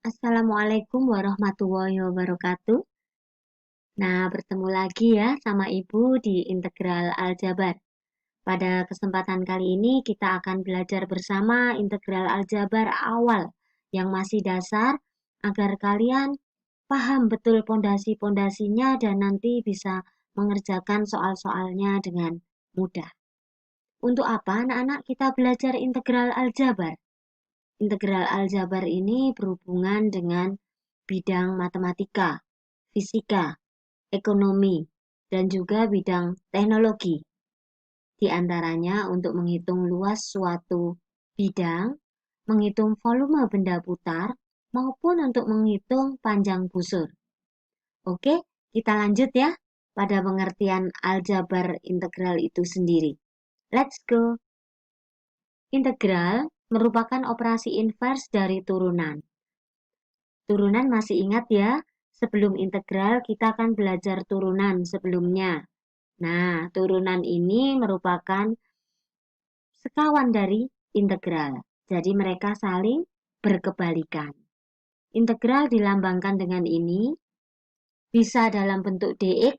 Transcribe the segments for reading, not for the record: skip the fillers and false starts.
Assalamualaikum warahmatullahi wabarakatuh. Nah, bertemu lagi ya sama Ibu di Integral Aljabar. Pada kesempatan kali ini kita akan belajar bersama integral aljabar awal yang masih dasar agar kalian paham betul pondasi-pondasinya dan nanti bisa mengerjakan soal-soalnya dengan mudah. Untuk apa anak-anak kita belajar integral aljabar? Integral aljabar ini berhubungan dengan bidang matematika, fisika, ekonomi, dan juga bidang teknologi. Di antaranya untuk menghitung luas suatu bidang, menghitung volume benda putar, maupun untuk menghitung panjang busur. Oke, kita lanjut ya pada pengertian aljabar integral itu sendiri. Let's go! Integral merupakan operasi invers dari turunan. Turunan masih ingat ya? Sebelum integral kita akan belajar turunan sebelumnya. Nah, turunan ini merupakan sekawan dari integral. Jadi mereka saling berkebalikan. Integral dilambangkan dengan ini, bisa dalam bentuk dx,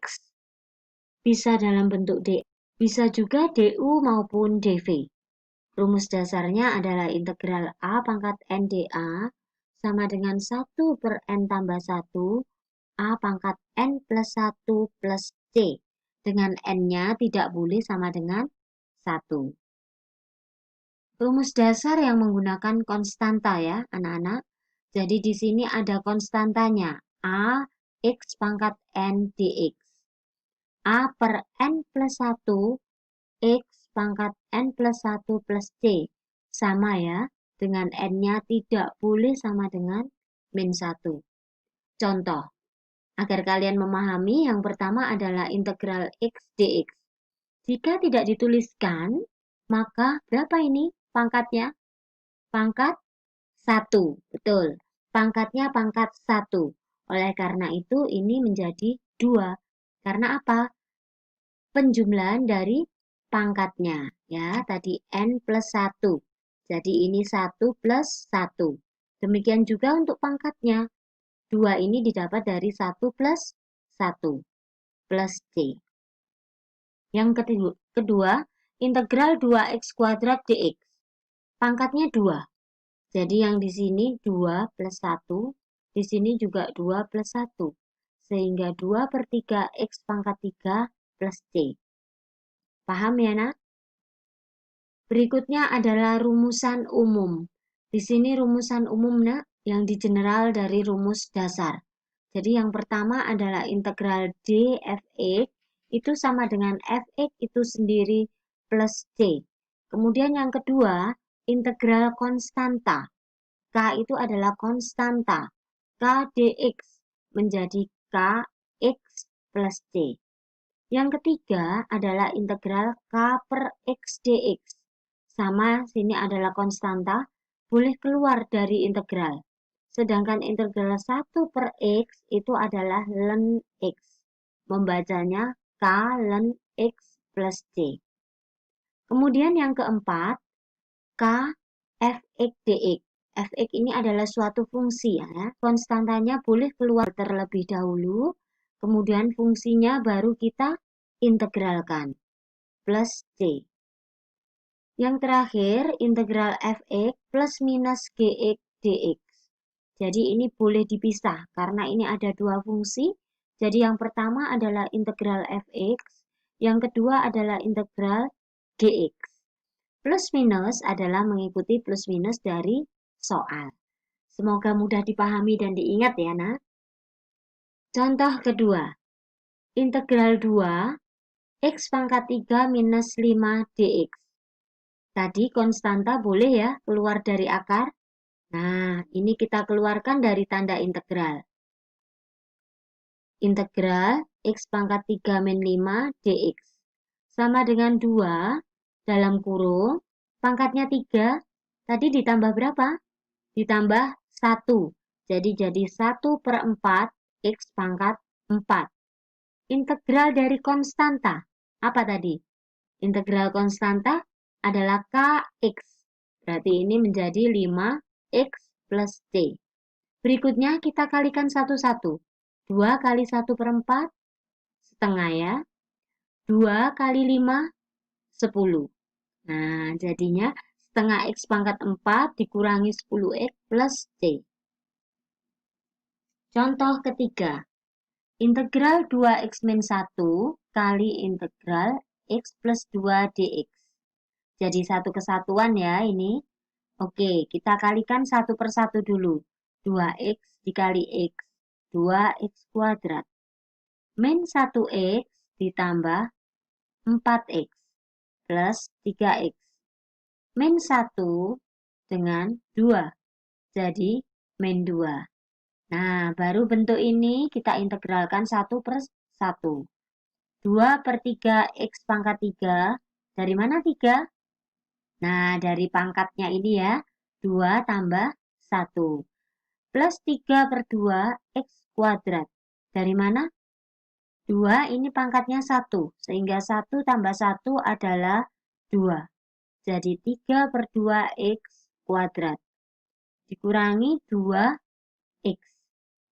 bisa dalam bentuk d, bisa juga du maupun dv. Rumus dasarnya adalah integral a pangkat n dA sama dengan 1 per n tambah 1 a pangkat n plus 1 plus c. Dengan n-nya tidak boleh sama dengan 1. Rumus dasar yang menggunakan konstanta ya anak-anak. Jadi di sini ada konstantanya a x pangkat n dx. A per n plus 1 x pangkat n plus 1 plus c. Sama ya, dengan n-nya tidak boleh sama dengan min 1. Contoh, agar kalian memahami, yang pertama adalah integral x dx. Jika tidak dituliskan, maka berapa ini pangkatnya? Pangkat 1, betul. Pangkatnya pangkat 1. Oleh karena itu, ini menjadi 2. Karena apa? Penjumlahan dari pangkatnya. Ya, tadi n plus 1. Jadi ini 1 plus 1. Demikian juga untuk pangkatnya. 2 ini didapat dari 1 plus 1 plus c. Yang kedua, integral 2x kuadrat dx. Pangkatnya 2. Jadi yang di sini 2 plus 1, di sini juga 2 plus 1. Sehingga 2 per 3 x pangkat 3 plus c. Paham ya nak? Berikutnya adalah rumusan umum. Di sini rumusan umum nak, yang di general dari rumus dasar. Jadi yang pertama adalah integral d fx itu sama dengan fx itu sendiri plus c. Kemudian yang kedua, integral konstanta. K itu adalah konstanta. K dx menjadi k x plus c. Yang ketiga adalah integral k per x dx. Sama, sini adalah konstanta, boleh keluar dari integral. Sedangkan integral 1 per x itu adalah ln x. Membacanya k ln x plus c. Kemudian yang keempat, k fx dx. Fx ini adalah suatu fungsi ya. Konstantanya boleh keluar terlebih dahulu, kemudian fungsinya baru kita integralkan. Plus c. Yang terakhir, integral fx plus minus gx dx. Jadi ini boleh dipisah karena ini ada dua fungsi. Jadi yang pertama adalah integral fx, yang kedua adalah integral dx. Plus minus adalah mengikuti plus minus dari soal. Semoga mudah dipahami dan diingat ya nak. Contoh kedua, integral 2 x pangkat 3 minus 5 dx. Tadi konstanta boleh ya keluar dari akar. Nah, ini kita keluarkan dari tanda integral. Integral x pangkat 3 min 5 dx. Sama dengan 2 dalam kurung, pangkatnya 3, tadi ditambah berapa? Ditambah 1. Jadi 1 per 4 x pangkat 4. Integral dari konstanta. Apa tadi? Integral konstanta adalah kx. Berarti ini menjadi 5x plus c. Berikutnya kita kalikan satu-satu. 2 kali 1/4 setengah ya. 2 kali 5 10. Nah, jadinya setengah X pangkat 4 dikurangi 10X plus C. Contoh ketiga. Integral 2X min 1 kali integral X plus 2 dx. Jadi satu kesatuan ya ini. Oke, kita kalikan satu per satu dulu. 2X dikali X, 2X kuadrat. Min 1X ditambah 4X plus 3X. Min 1 dengan 2. Jadi min 2. Nah, baru bentuk ini kita integralkan 1 per 1. 2 per 3 X pangkat 3. Dari mana 3? Nah, dari pangkatnya ini ya. 2 tambah 1. Plus 3 per 2 X kuadrat. Dari mana? 2 ini pangkatnya 1. Sehingga 1 tambah 1 adalah 2. Jadi 3 per 2 X kuadrat. Dikurangi 2X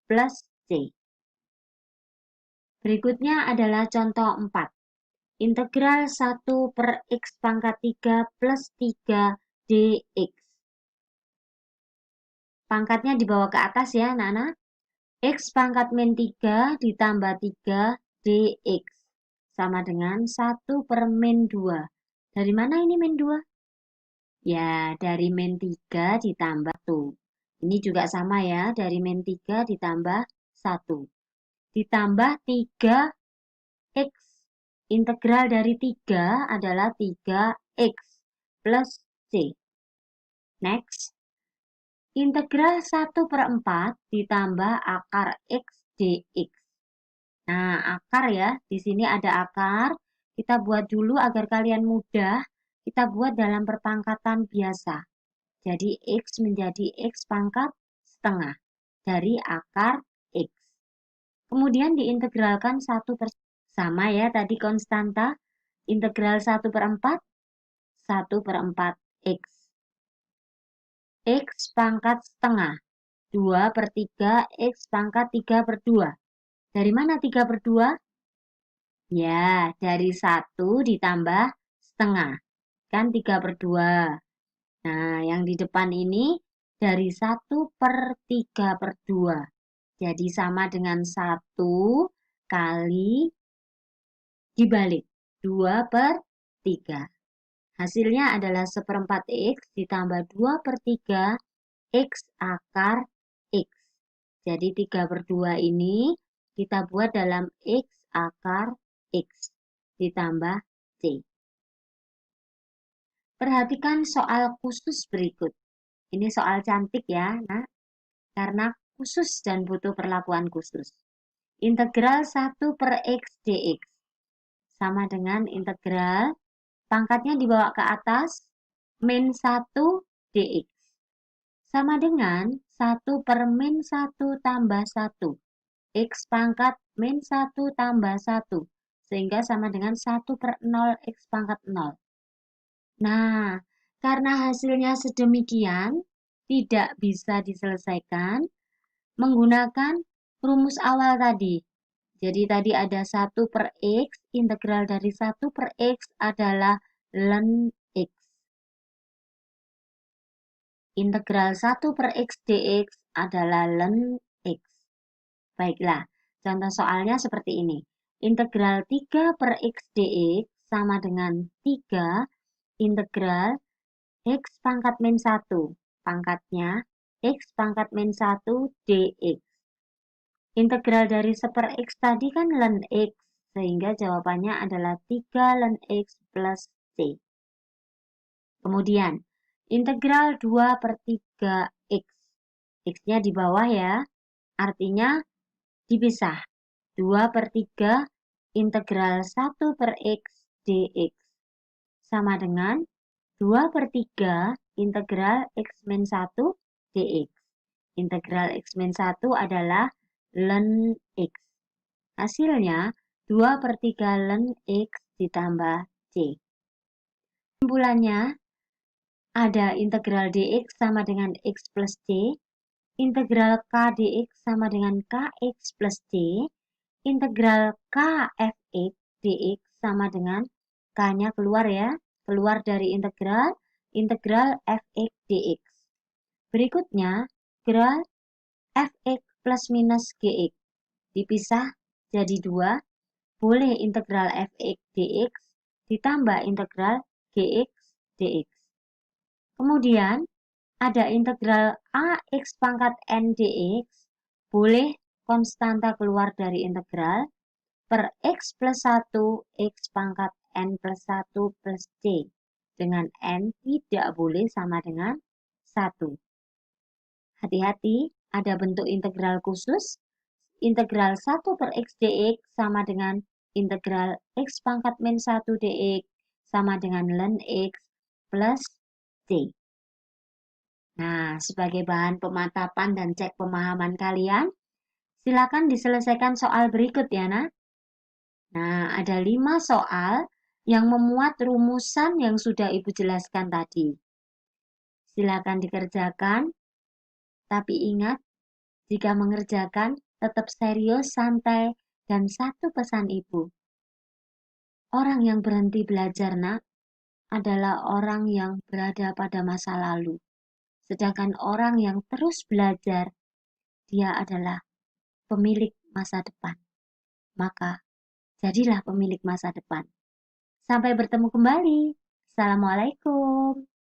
plus C. Berikutnya adalah contoh 4. Integral 1 per X pangkat 3 plus 3 dx. Pangkatnya dibawa ke atas ya, anak-anak. X pangkat min 3 ditambah 3 dx. Sama dengan 1 per min 2. Dari mana ini min 2? Ya, dari min 3 ditambah 1. Ini juga sama ya, dari min 3 ditambah 1. Ditambah 3x. Integral dari 3 adalah 3x plus C. Next. Integral 1 per 4 ditambah akar x dx. Nah, akar ya, di sini ada akar. Kita buat dulu agar kalian mudah. Kita buat dalam perpangkatan biasa. Jadi x menjadi x pangkat setengah dari akar x. Kemudian diintegralkan 1 per sama ya tadi konstanta. Integral 1 per 4, 1 per 4 x. X pangkat setengah. 2 per 3 x pangkat 3 per 2. Dari mana 3 per 2? Ya, dari 1 ditambah setengah. Kan 3 per 2. Nah, yang di depan ini dari 1 per 3 per 2. Jadi sama dengan 1 kali dibalik. 2 per 3. Hasilnya adalah 1/4 X ditambah 2 per 3 X akar X. Jadi 3 per 2 ini kita buat dalam X akar X ditambah C. Perhatikan soal khusus berikut. Ini soal cantik ya, nah, karena khusus dan butuh perlakuan khusus. Integral 1 per X dx sama dengan integral pangkatnya dibawa ke atas min 1 dx. Sama dengan 1 per min 1 tambah 1. X pangkat min 1 tambah 1. Sehingga sama dengan 1 per 0 X pangkat 0. Nah, karena hasilnya sedemikian, tidak bisa diselesaikan menggunakan rumus awal tadi. Jadi tadi ada 1 per X, integral dari 1 per X adalah ln X. Integral 1 per X dx adalah ln X. Baiklah, contoh soalnya seperti ini. Integral 3 per X dx sama dengan 3 integral X pangkat min 1. Pangkatnya X pangkat min 1 dx. Integral dari 1 per X tadi kan ln X, sehingga jawabannya adalah 3 ln X plus C. Kemudian, integral 2 per 3X. X-nya di bawah ya, artinya dipisah. 2 per 3 integral 1 per X dx. Sama dengan 2 per 3 integral X min 1 dx. Integral X min 1 adalah ln X. Hasilnya 2 per 3 ln X ditambah C. Kesimpulannya, ada integral dx sama dengan X plus C. integral K dx sama dengan Kx plus D, integral K fx dx sama dengan K-nya keluar ya, keluar dari integral fx dx. Berikutnya, integral fx plus minus gx dipisah jadi 2, boleh integral fx dx ditambah integral gx dx. Kemudian, ada integral ax pangkat n dx, boleh konstanta keluar dari integral per x plus 1 x pangkat n plus 1 plus c, dengan n tidak boleh sama dengan 1. Hati-hati, ada bentuk integral khusus. Integral 1 per x dx sama dengan integral x pangkat min 1 dx sama dengan ln x plus c. Nah, sebagai bahan pemantapan dan cek pemahaman kalian, silakan diselesaikan soal berikut ya, Nak. Nah, ada 5 soal yang memuat rumusan yang sudah Ibu jelaskan tadi. Silakan dikerjakan, tapi ingat, jika mengerjakan, tetap serius, santai, dan satu pesan Ibu. Orang yang berhenti belajar, Nak, adalah orang yang berada pada masa lalu. Sedangkan orang yang terus belajar, dia adalah pemilik masa depan. Maka, jadilah pemilik masa depan. Sampai bertemu kembali. Assalamualaikum.